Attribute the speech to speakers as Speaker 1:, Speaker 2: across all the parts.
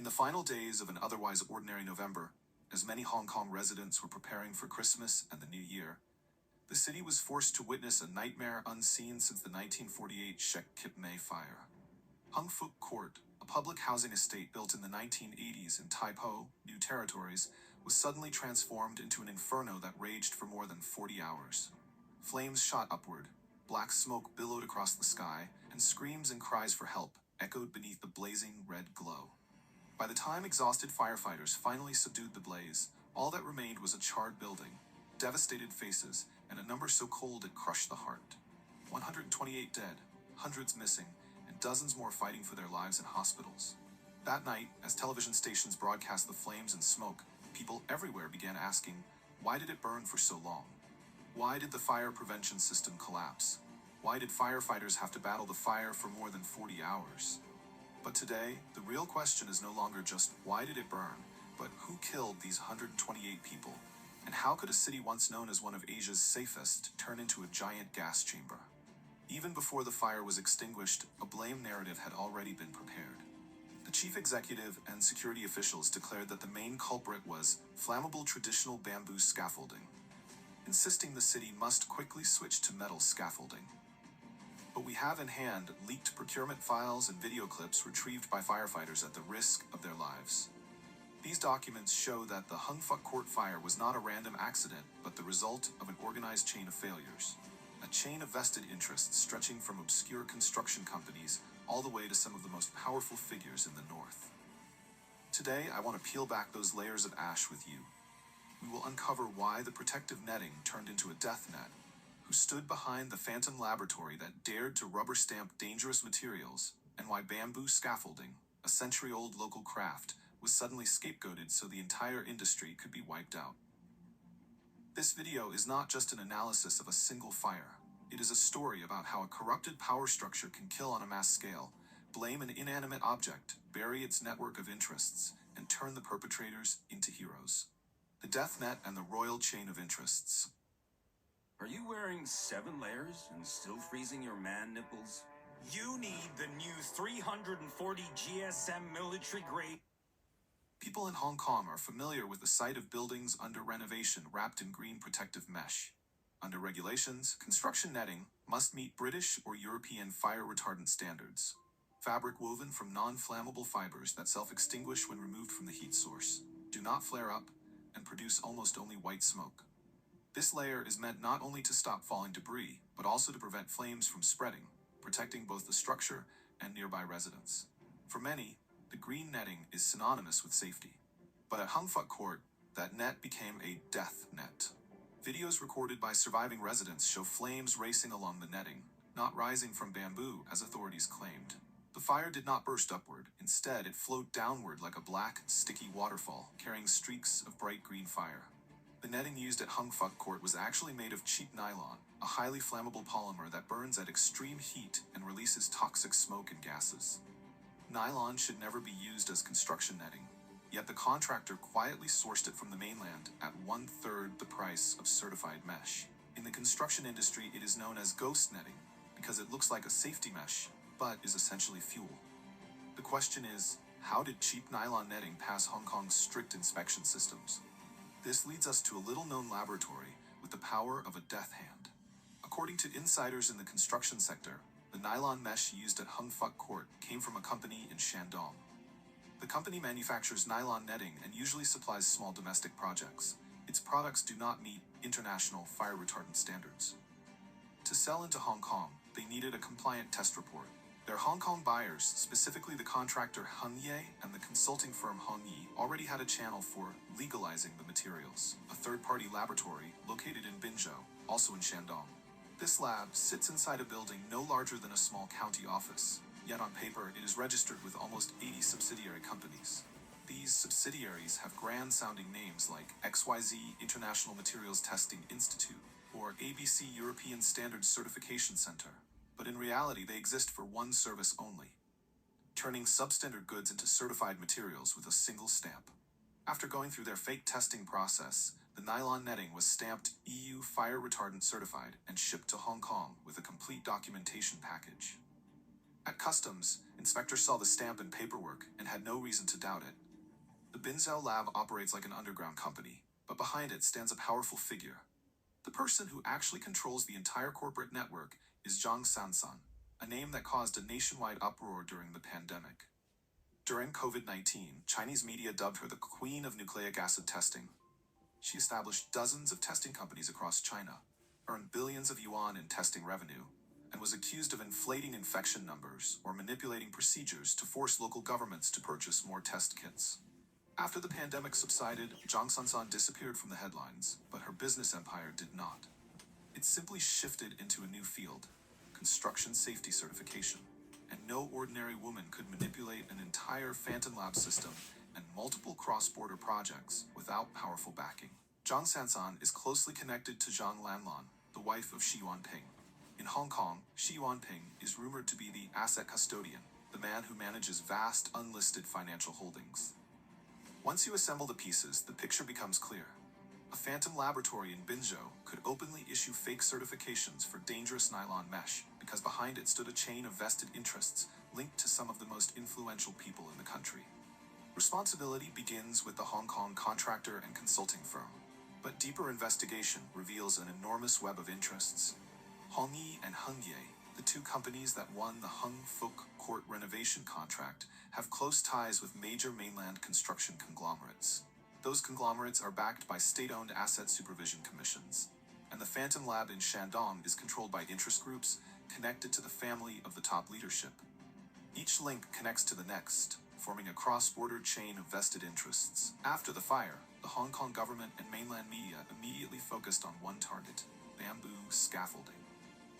Speaker 1: In the final days of an otherwise ordinary November, as many Hong Kong residents were preparing for Christmas and the New Year, the city was forced to witness a nightmare unseen since the 1948 Scapegoating fire. Hung Fuk Court, a public housing estate built in the 1980s in Tai Po, New Territories, was suddenly transformed into an inferno that raged for more than 40 hours. Flames shot upward, black smoke billowed across the sky, and screams and cries for help echoed beneath the blazing red glow. By the time exhausted firefighters finally subdued the blaze, all that remained was a charred building, devastated faces, and a number so cold it crushed the heart. 128 dead, hundreds missing, and dozens more fighting for their lives in hospitals. That night, as television stations broadcast the flames and smoke, people everywhere began asking, why did it burn for so long? Why did the fire prevention system collapse? Why did firefighters have to battle the fire for more than 40 hours? But today, the real question is no longer just why did it burn, but who killed these 128 people? And how could a city once known as one of Asia's safest turn into a giant gas chamber? Even before the fire was extinguished, a blame narrative had already been prepared. The chief executive and security officials declared that the main culprit was flammable traditional bamboo scaffolding, insisting the city must quickly switch to metal scaffolding. But we have in hand leaked procurement files and video clips retrieved by firefighters at the risk of their lives. These documents show that the Hung Fuk Court fire was not a random accident, but the result of an organized chain of failures. A chain of vested interests stretching from obscure construction companies all the way to some of the most powerful figures in the North. Today, I want to peel back those layers of ash with you. We will uncover why the protective netting turned into a death net, who stood behind the phantom laboratory that dared to rubber stamp dangerous materials, and why bamboo scaffolding, a century-old local craft, was suddenly scapegoated so the entire industry could be wiped out. This video is not just an analysis of a single fire. It is a story about how a corrupted power structure can kill on a mass scale, blame an inanimate object, bury its network of interests, and turn the perpetrators into heroes. The death net and the royal chain of interests.
Speaker 2: Are you wearing 7 layers and still freezing your man nipples? You need the new 340 GSM military grade.
Speaker 1: People in Hong Kong are familiar with the sight of buildings under renovation wrapped in green protective mesh. Under regulations, construction netting must meet British or European fire retardant standards. Fabric woven from non-flammable fibers that self-extinguish when removed from the heat source, do not flare up, and produce almost only white smoke. This layer is meant not only to stop falling debris, but also to prevent flames from spreading, protecting both the structure and nearby residents. For many, the green netting is synonymous with safety. But at Hung Fuk Court, that net became a death net. Videos recorded by surviving residents show flames racing along the netting, not rising from bamboo as authorities claimed. The fire did not burst upward. Instead, it flowed downward like a black, sticky waterfall, carrying streaks of bright green fire. The netting used at Hung Fuk Court was actually made of cheap nylon, a highly flammable polymer that burns at extreme heat and releases toxic smoke and gases. Nylon should never be used as construction netting, yet the contractor quietly sourced it from the mainland at 1/3 the price of certified mesh. In the construction industry, it is known as ghost netting because it looks like a safety mesh, but is essentially fuel. The question is, how did cheap nylon netting pass Hong Kong's strict inspection systems? This leads us to a little-known laboratory with the power of a death hand. According to insiders in the construction sector, the nylon mesh used at Hung Fuk Court came from a company in Shandong. The company manufactures nylon netting and usually supplies small domestic projects. Its products do not meet international fire retardant standards. To sell into Hong Kong, they needed a compliant test report. Their Hong Kong buyers, specifically the contractor Hung Ye and the consulting firm Hung Yi, already had a channel for legalizing the materials, a third-party laboratory located in Binzhou, also in Shandong. This lab sits inside a building no larger than a small county office, yet on paper it is registered with almost 80 subsidiary companies. These subsidiaries have grand-sounding names like XYZ International Materials Testing Institute or ABC European Standards Certification Center, but in reality they exist for one service only: turning substandard goods into certified materials with a single stamp. After going through their fake testing process, the nylon netting was stamped EU fire retardant certified and shipped to Hong Kong with a complete documentation package. At customs, Inspectors saw the stamp and paperwork and had no reason to doubt it. The Binzhou lab operates like an underground company, but behind it stands a powerful figure. The person who actually controls the entire corporate network is Zhang Sansan, a name that caused a nationwide uproar during the pandemic. During COVID-19, Chinese media dubbed her the Queen of Nucleic Acid Testing. She established dozens of testing companies across China, earned billions of yuan in testing revenue, and was accused of inflating infection numbers or manipulating procedures to force local governments to purchase more test kits. After the pandemic subsided, Zhang Sansan disappeared from the headlines, but her business empire did not. It simply shifted into a new field, construction safety certification, and no ordinary woman could manipulate an entire Phantom Lab system and multiple cross-border projects without powerful backing. Zhang Sansan is closely connected to Zhang Lanlan, the wife of Xi Yuanping. In Hong Kong, Xi Yuanping is rumored to be the asset custodian, the man who manages vast unlisted financial holdings. Once you assemble the pieces, the picture becomes clear. A phantom laboratory in Binzhou could openly issue fake certifications for dangerous nylon mesh because behind it stood a chain of vested interests linked to some of the most influential people in the country. Responsibility begins with the Hong Kong contractor and consulting firm, but deeper investigation reveals an enormous web of interests. Hongyi and Hungye, the two companies that won the Hung Fuk Court renovation contract, have close ties with major mainland construction conglomerates. Those conglomerates are backed by state-owned asset supervision commissions, and the Phantom Lab in Shandong is controlled by interest groups connected to the family of the top leadership. Each link connects to the next, forming a cross-border chain of vested interests. After the fire, the Hong Kong government and mainland media immediately focused on one target: bamboo scaffolding.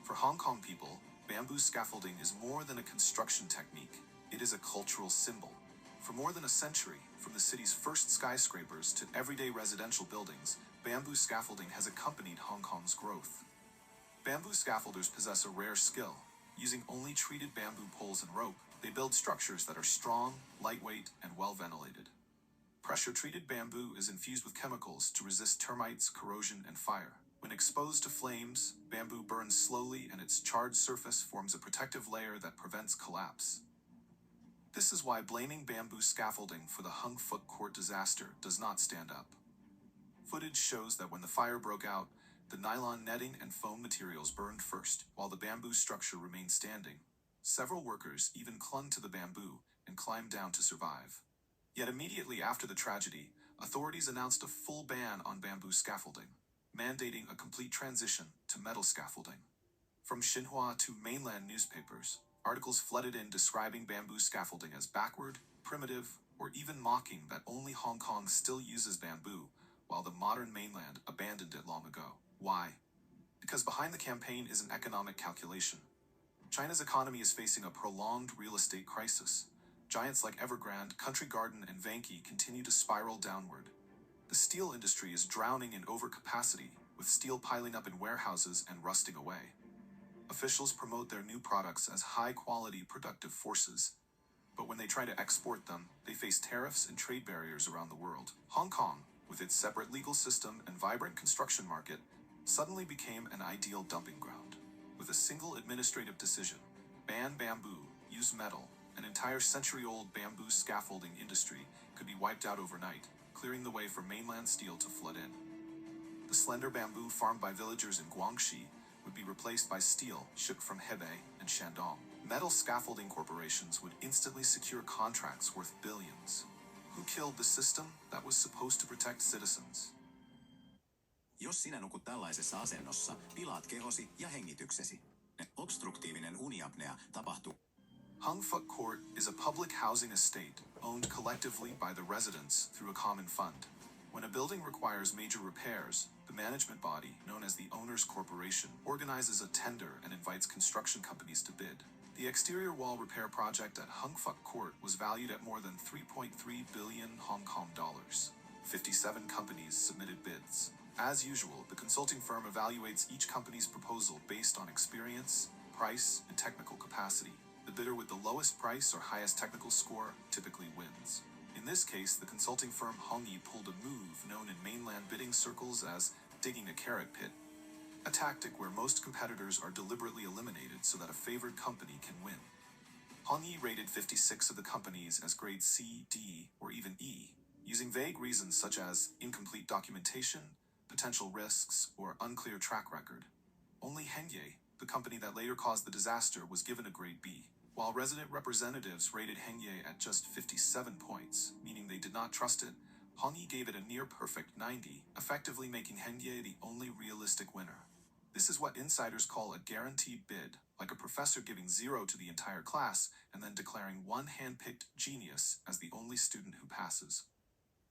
Speaker 1: For Hong Kong people, bamboo scaffolding is more than a construction technique. It is a cultural symbol. For more than a century, from the city's first skyscrapers to everyday residential buildings, bamboo scaffolding has accompanied Hong Kong's growth. Bamboo scaffolders possess a rare skill. Using only treated bamboo poles and rope, they build structures that are strong, lightweight, and well-ventilated. Pressure-treated bamboo is infused with chemicals to resist termites, corrosion, and fire. When exposed to flames, bamboo burns slowly and its charred surface forms a protective layer that prevents collapse. This is why blaming bamboo scaffolding for the Hung Fuk Court disaster does not stand up. Footage shows that when the fire broke out, the nylon netting and foam materials burned first, while the bamboo structure remained standing. Several workers even clung to the bamboo and climbed down to survive. Yet immediately after the tragedy, authorities announced a full ban on bamboo scaffolding, mandating a complete transition to metal scaffolding. From Xinhua to mainland newspapers, articles flooded in describing bamboo scaffolding as backward, primitive, or even mocking that only Hong Kong still uses bamboo, while the modern mainland abandoned it long ago. Why? Because behind the campaign is an economic calculation. China's economy is facing a prolonged real estate crisis. Giants like Evergrande, Country Garden, and Vanke continue to spiral downward. The steel industry is drowning in overcapacity, with steel piling up in warehouses and rusting away. Officials promote their new products as high-quality productive forces, but when they try to export them, they face tariffs and trade barriers around the world. Hong Kong, with its separate legal system and vibrant construction market, suddenly became an ideal dumping ground. With a single administrative decision, ban bamboo, use metal, an entire century-old bamboo scaffolding industry could be wiped out overnight, clearing the way for mainland steel to flood in. The slender bamboo farmed by villagers in Guangxi would be replaced by steel shipped from Hebei and Shandong. Metal scaffolding corporations would instantly secure contracts worth billions. Who killed the system that was supposed to protect citizens?
Speaker 3: Jos sinä nukut tällaisessa asennossa, pilaat kehosi ja hengityksesi. Obstruktiivinen uniapnea tapahtuu.
Speaker 1: Hung Fuk Court is a public housing estate owned collectively by the residents through a common fund. When a building requires major repairs, the management body, known as the Owners Corporation, organizes a tender and invites construction companies to bid. The exterior wall repair project at Hung Fuk Court was valued at more than 3.3 billion Hong Kong dollars. 57 companies submitted bids. As usual, the consulting firm evaluates each company's proposal based on experience, price, and technical capacity. The bidder with the lowest price or highest technical score typically wins. In this case, the consulting firm Hongyi pulled a move known in mainland bidding circles as digging a carrot pit, a tactic where most competitors are deliberately eliminated so that a favored company can win. Hongyi rated 56 of the companies as grade C, D, or even E, using vague reasons such as incomplete documentation, potential risks, or unclear track record. Only Hengye, the company that later caused the disaster, was given a grade B, while resident representatives rated Hengye at just 57 points, meaning they did not trust it. Hongyi gave it a near-perfect 90, effectively making Hengye the only realistic winner. This is what insiders call a guaranteed bid, like a professor giving 0 to the entire class and then declaring one hand-picked genius as the only student who passes.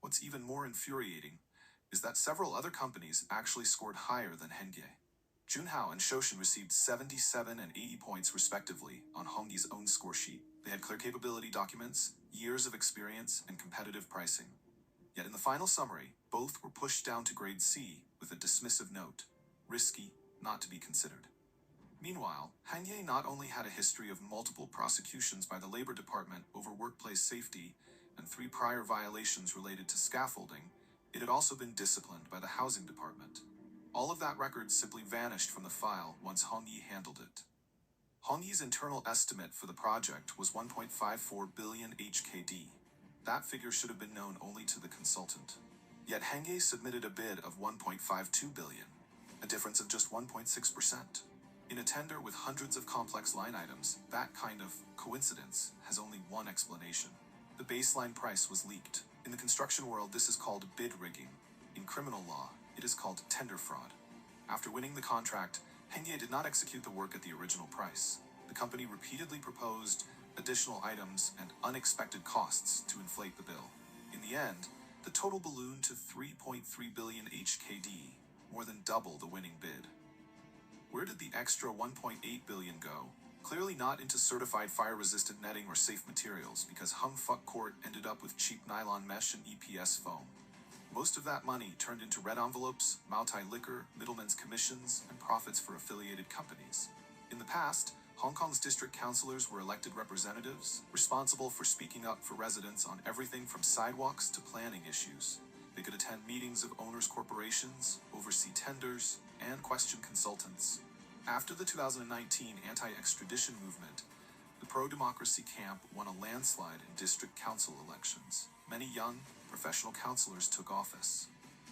Speaker 1: What's even more infuriating is that several other companies actually scored higher than Hengye. Junhao and Shoshin received 77 and 80 points respectively on Hongyi's own score sheet. They had clear capability documents, years of experience, and competitive pricing. Yet in the final summary, both were pushed down to grade C with a dismissive note: risky, not to be considered. Meanwhile, Hengye not only had a history of multiple prosecutions by the Labor Department over workplace safety and 3 prior violations related to scaffolding, it had also been disciplined by the Housing Department. All of that record simply vanished from the file once Hongyi handled it. Hongyi's internal estimate for the project was 1.54 billion HKD. That figure should have been known only to the consultant. Yet Hengye submitted a bid of 1.52 billion, a difference of just 1.6%. In a tender with hundreds of complex line items, that kind of coincidence has only one explanation. The baseline price was leaked. In the construction world, this is called bid rigging. In criminal law, it is called tender fraud. After winning the contract, Hengye did not execute the work at the original price. The company repeatedly proposed additional items and unexpected costs to inflate the bill. In the end, the total ballooned to 3.3 billion HKD, more than double the winning bid. Where did the extra 1.8 billion go? Clearly not into certified fire-resistant netting or safe materials, because Hung Fuk Court ended up with cheap nylon mesh and EPS foam. Most of that money turned into red envelopes, Moutai liquor, middlemen's commissions, and profits for affiliated companies. In the past, Hong Kong's district councillors were elected representatives, responsible for speaking up for residents on everything from sidewalks to planning issues. They could attend meetings of owners' corporations, oversee tenders, and question consultants. After the 2019 anti-extradition movement, the pro-democracy camp won a landslide in district council elections. Many young, professional councillors took office.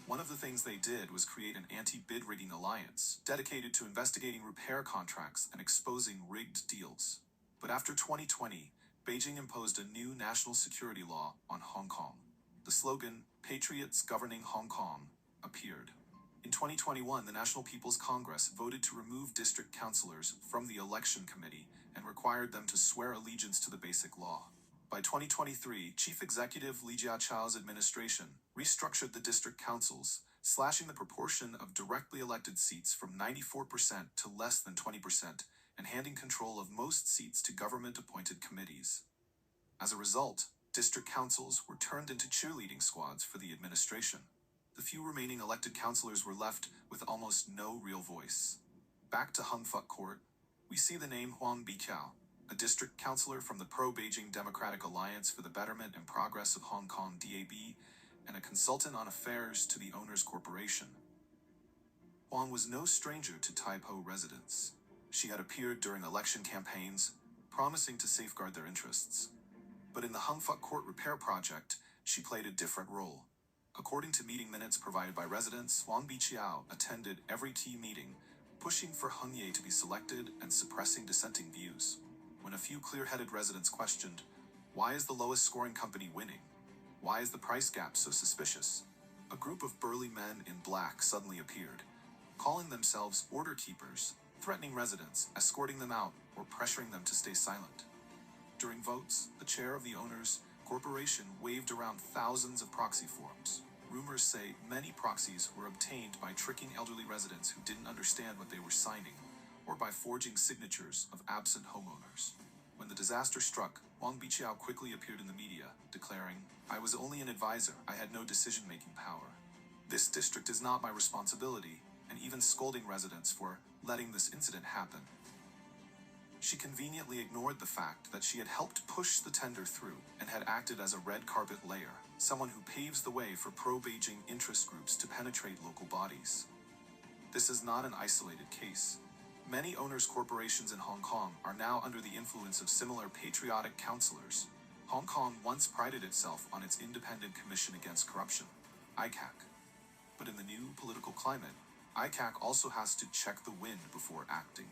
Speaker 1: One of the things they did was create an anti-bid rigging alliance, dedicated to investigating repair contracts and exposing rigged deals. But after 2020, Beijing imposed a new national security law on Hong Kong. The slogan, "Patriots Governing Hong Kong," appeared. In 2021, the National People's Congress voted to remove district councillors from the election committee and required them to swear allegiance to the Basic Law. By 2023, Chief Executive Li Jiachao's administration restructured the district councils, slashing the proportion of directly elected seats from 94% to less than 20%, and handing control of most seats to government-appointed committees. As a result, district councils were turned into cheerleading squads for the administration. The few remaining elected councillors were left with almost no real voice. Back to Hung Fuk Court, we see the name Huang Biqiao, a district councillor from the pro-Beijing Democratic Alliance for the Betterment and Progress of Hong Kong DAB, and a consultant on affairs to the Owners Corporation. Huang was no stranger to Tai Po residents. She had appeared during election campaigns, promising to safeguard their interests. But in the Hung Fuk Court repair project, she played a different role. According to meeting minutes provided by residents, Huang Biqiao attended every tea meeting, pushing for Hengye to be selected and suppressing dissenting views. When a few clear-headed residents questioned, why is the lowest scoring company winning? Why is the price gap so suspicious? A group of burly men in black suddenly appeared, calling themselves order keepers, threatening residents, escorting them out, or pressuring them to stay silent. During votes, the chair of the Owners Corporation waved around thousands of proxy forms. Rumors say many proxies were obtained by tricking elderly residents who didn't understand what they were signing, or by forging signatures of absent homeowners. When the disaster struck, Huang Biqiao quickly appeared in the media, declaring, "I was only an advisor, I had no decision-making power. This district is not my responsibility," and even scolding residents for letting this incident happen. She conveniently ignored the fact that she had helped push the tender through and had acted as a red carpet layer, someone who paves the way for pro-Beijing interest groups to penetrate local bodies. This is not an isolated case. Many owners' corporations in Hong Kong are now under the influence of similar patriotic counselors. Hong Kong once prided itself on its Independent Commission Against Corruption, ICAC. But in the new political climate, ICAC also has to check the wind before acting.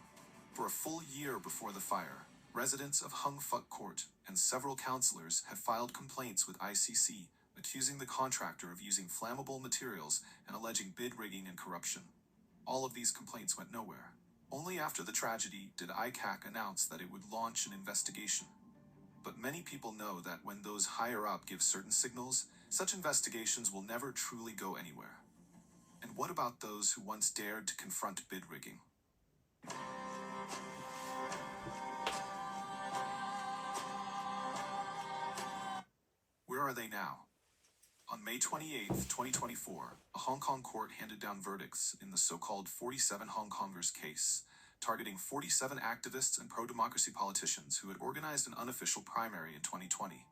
Speaker 1: For a full year before the fire, residents of Hung Fuk Court and several councillors had filed complaints with ICC, accusing the contractor of using flammable materials and alleging bid rigging and corruption. All of these complaints went nowhere. Only after the tragedy did ICAC announce that it would launch an investigation. But many people know that when those higher up give certain signals, such investigations will never truly go anywhere. And what about those who once dared to confront bid rigging? Where are they now? On May 28, 2024, a Hong Kong court handed down verdicts in the so-called 47 Hong Kongers case, targeting 47 activists and pro-democracy politicians who had organized an unofficial primary in 2020.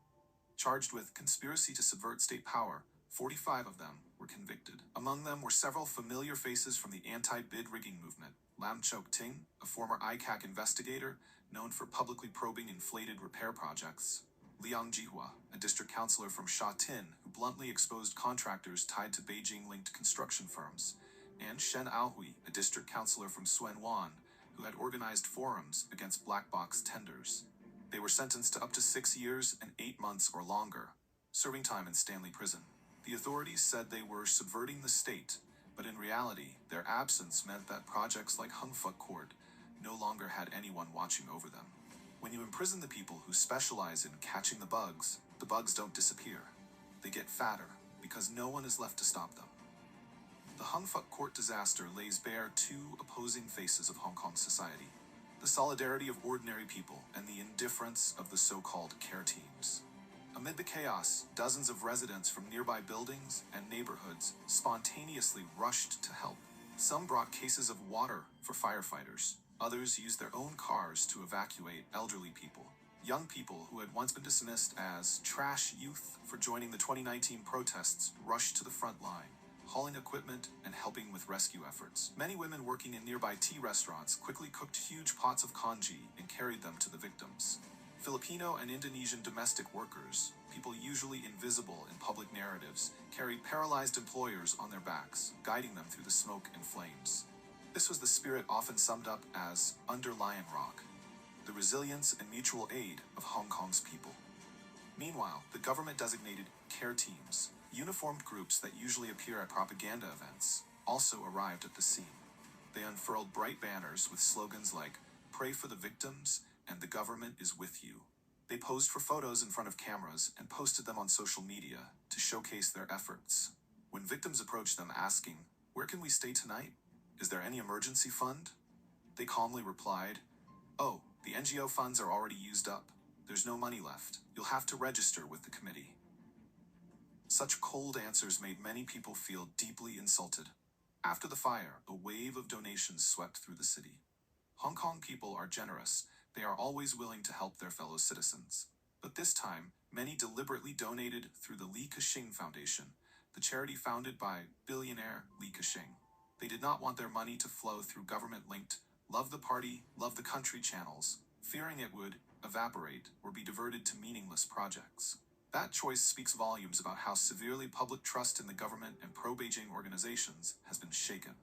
Speaker 1: Charged with conspiracy to subvert state power, 45 of them were convicted. Among them were several familiar faces from the anti-bid rigging movement. Lam Chok Ting, a former ICAC investigator known for publicly probing inflated repair projects. Liang Jihua, a district councillor from Sha Tin who bluntly exposed contractors tied to Beijing-linked construction firms. And Shen Aohui, a district councillor from Tsuen Wan, who had organized forums against black box tenders. They were sentenced to up to 6 years and 8 months or longer, serving time in Stanley Prison. The authorities said they were subverting the state, but in reality, their absence meant that projects like Hung Fuk Court no longer had anyone watching over them. When you imprison the people who specialize in catching the bugs don't disappear. They get fatter because no one is left to stop them. The Hung Fuk Court disaster lays bare two opposing faces of Hong Kong society: the solidarity of ordinary people and the indifference of the so-called care teams. Amid the chaos, dozens of residents from nearby buildings and neighborhoods spontaneously rushed to help. Some brought cases of water for firefighters. Others used their own cars to evacuate elderly people. Young people who had once been dismissed as trash youth for joining the 2019 protests rushed to the front line, hauling equipment and helping with rescue efforts. Many women working in nearby tea restaurants quickly cooked huge pots of congee and carried them to the victims. Filipino and Indonesian domestic workers, people usually invisible in public narratives, carried paralyzed employers on their backs, guiding them through the smoke and flames. This was the spirit often summed up as under Lion Rock, the resilience and mutual aid of Hong Kong's people. Meanwhile, the government-designated care teams, uniformed groups that usually appear at propaganda events, also arrived at the scene. They unfurled bright banners with slogans like, "Pray for the victims," and "The government is with you." They posed for photos in front of cameras and posted them on social media to showcase their efforts. When victims approached them asking, "Where can we stay tonight? Is there any emergency fund?" they calmly replied, "Oh, the NGO funds are already used up. There's no money left. You'll have to register with the committee." Such cold answers made many people feel deeply insulted. After the fire, a wave of donations swept through the city. Hong Kong people are generous. They are always willing to help their fellow citizens. But this time, many deliberately donated through the Li Ka-shing Foundation, the charity founded by billionaire Li Ka-shing. They did not want their money to flow through government-linked love the party, love the country channels, fearing it would evaporate or be diverted to meaningless projects. That choice speaks volumes about how severely public trust in the government and pro-Beijing organizations has been shaken.